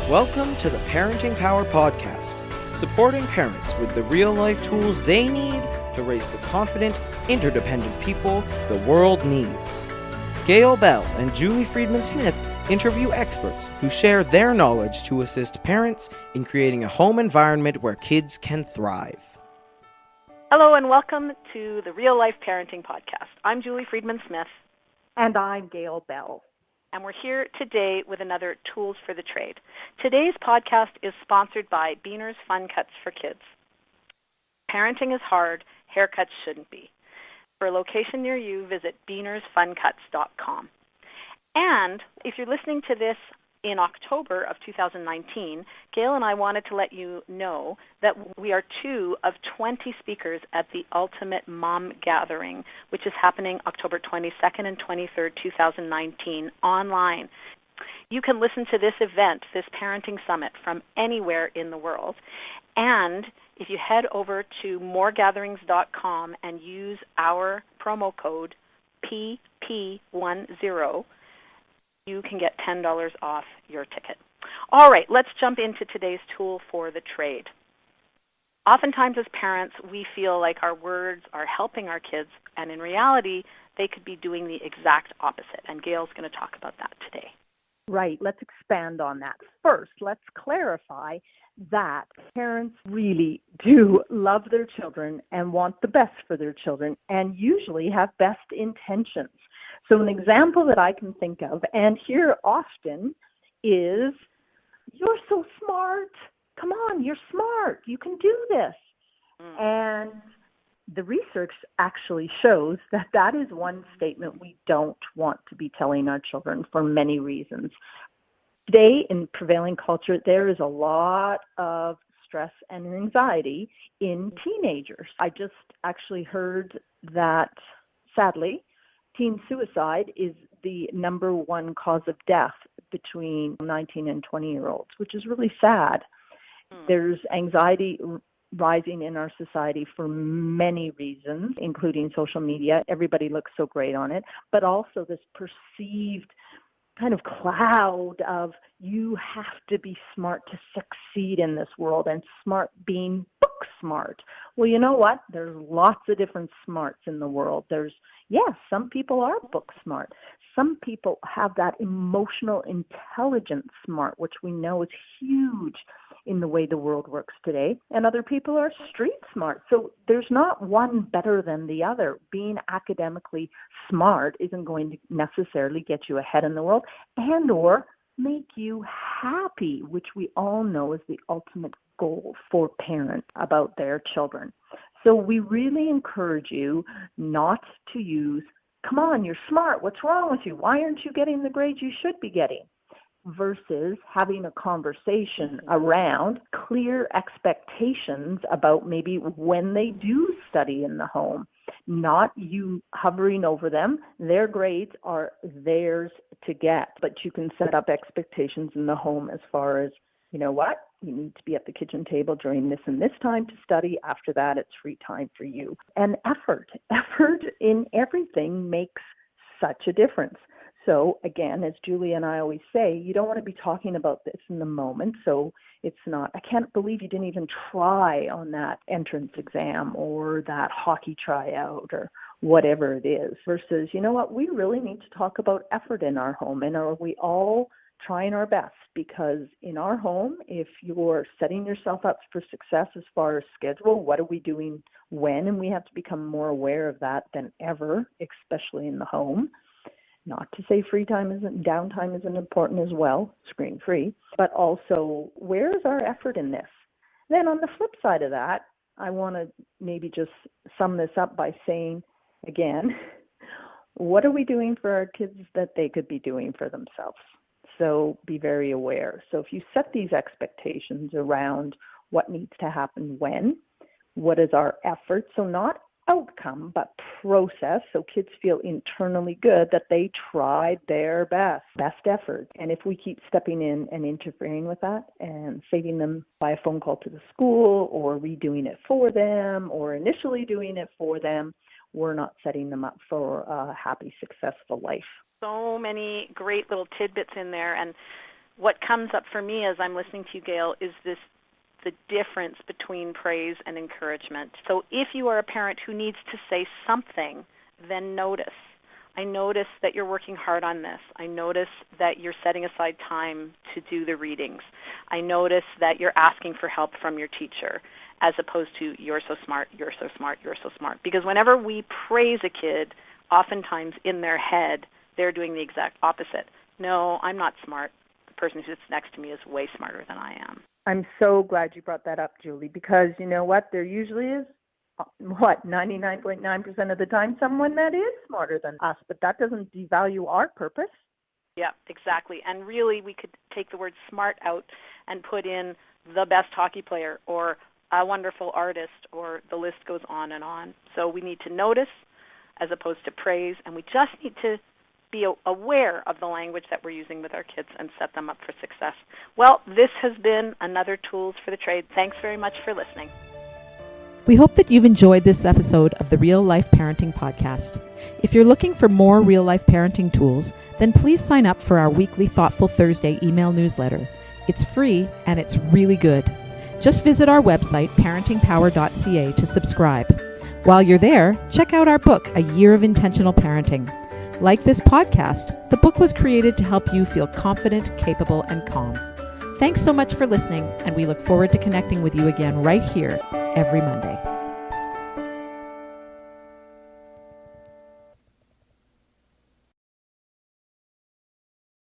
Welcome to the Parenting Power Podcast, supporting parents with the real-life tools they need to raise the confident, interdependent people the world needs. Gail Bell and Julie Friedman-Smith interview experts who share their knowledge to assist parents in creating a home environment where kids can thrive. Hello and welcome to the Real Life Parenting Podcast. I'm Julie Friedman-Smith. And I'm Gail Bell. And we're here today with another Tools for the Trade. Today's podcast is sponsored by Beaner's Fun Cuts for Kids. Parenting is hard, haircuts shouldn't be. For a location near you, visit beanersfuncuts.com. And if you're listening to this in October of 2019, Gail and I wanted to let you know that we are 2 of 20 speakers at the Ultimate Mom Gathering, which is happening October 22nd and 23rd, 2019, online. You can listen to this event, this parenting summit, from anywhere in the world. And if you head over to moregatherings.com and use our promo code PP10, you can get $10 off your ticket. All right, let's jump into today's tool for the trade. Oftentimes as parents, we feel like our words are helping our kids, and in reality, they could be doing the exact opposite. And Gail's going to talk about that today. Right, let's expand on that. First, let's clarify that parents really do love their children and want the best for their children and usually have best intentions. So an example that I can think of and hear often is, "You're so smart. Come on, you're smart. You can do this." And the research actually shows that that is one statement we don't want to be telling our children for many reasons. Today, in prevailing culture, there is a lot of stress and anxiety in teenagers. I just actually heard that, sadly, teen suicide is the number one cause of death between 19 and 20-year-olds, which is really sad. There's anxiety rising in our society for many reasons, including social media. Everybody looks so great on it, but also this perceived kind of cloud of you have to be smart to succeed in this world, and smart being book smart. Well, you know what? There's lots of different smarts in the world. Yes, some people are book smart. Some people have that emotional intelligence smart, which we know is huge in the way the world works today. And other people are street smart. So there's not one better than the other. Being academically smart isn't going to necessarily get you ahead in the world and or make you happy, which we all know is the ultimate goal for parents about their children. So we really encourage you not to use, "Come on, you're smart. What's wrong with you? Why aren't you getting the grades you should be getting?" versus having a conversation around clear expectations about maybe when they do study in the home, not you hovering over them. Their grades are theirs to get, but you can set up expectations in the home as far as, you know what, you need to be at the kitchen table during this and this time to study. After that, it's free time for you. And effort in everything makes such a difference. So again, as Julie and I always say, you don't want to be talking about this in the moment. So it's not, "I can't believe you didn't even try on that entrance exam or that hockey tryout," or whatever it is, versus, "You know what, we really need to talk about effort in our home, and are we all trying our best?" Because in our home, if you're setting yourself up for success as far as schedule, what are we doing when? And we have to become more aware of that than ever, especially in the home. Not to say downtime isn't important as well, screen free, but also where is our effort in this? Then on the flip side of that, I want to maybe just sum this up by saying, again, what are we doing for our kids that they could be doing for themselves? So be very aware. So if you set these expectations around what needs to happen when, what is our effort? So not outcome, but process, so kids feel internally good that they tried their best effort. And if we keep stepping in and interfering with that and saving them by a phone call to the school or redoing it for them or initially doing it for them, we're not setting them up for a happy, successful life. So many great little tidbits in there, and what comes up for me as I'm listening to you, Gail, is the difference between praise and encouragement. So if you are a parent who needs to say something, then notice. I notice that you're working hard on this. I notice that you're setting aside time to do the readings. I notice that you're asking for help from your teacher as opposed to you're so smart, you're so smart, you're so smart. Because whenever we praise a kid, oftentimes in their head, they're doing the exact opposite. No, I'm not smart. The person who sits next to me is way smarter than I am. I'm so glad you brought that up, Julie, because you know what? There usually is, 99.9% of the time, someone that is smarter than us, but that doesn't devalue our purpose. Yeah, exactly. And really, we could take the word smart out and put in the best hockey player or a wonderful artist, or the list goes on and on. So we need to notice as opposed to praise, and we just need to be aware of the language that we're using with our kids and set them up for success. Well, this has been another Tools for the Trade. Thanks very much for listening. We hope that you've enjoyed this episode of the Real Life Parenting Podcast. If you're looking for more real life parenting tools, then please sign up for our weekly Thoughtful Thursday email newsletter. It's free and it's really good. Just visit our website, parentingpower.ca, to subscribe. While you're there, check out our book, A Year of Intentional Parenting. Like this podcast, the book was created to help you feel confident, capable, and calm. Thanks so much for listening, and we look forward to connecting with you again right here every Monday.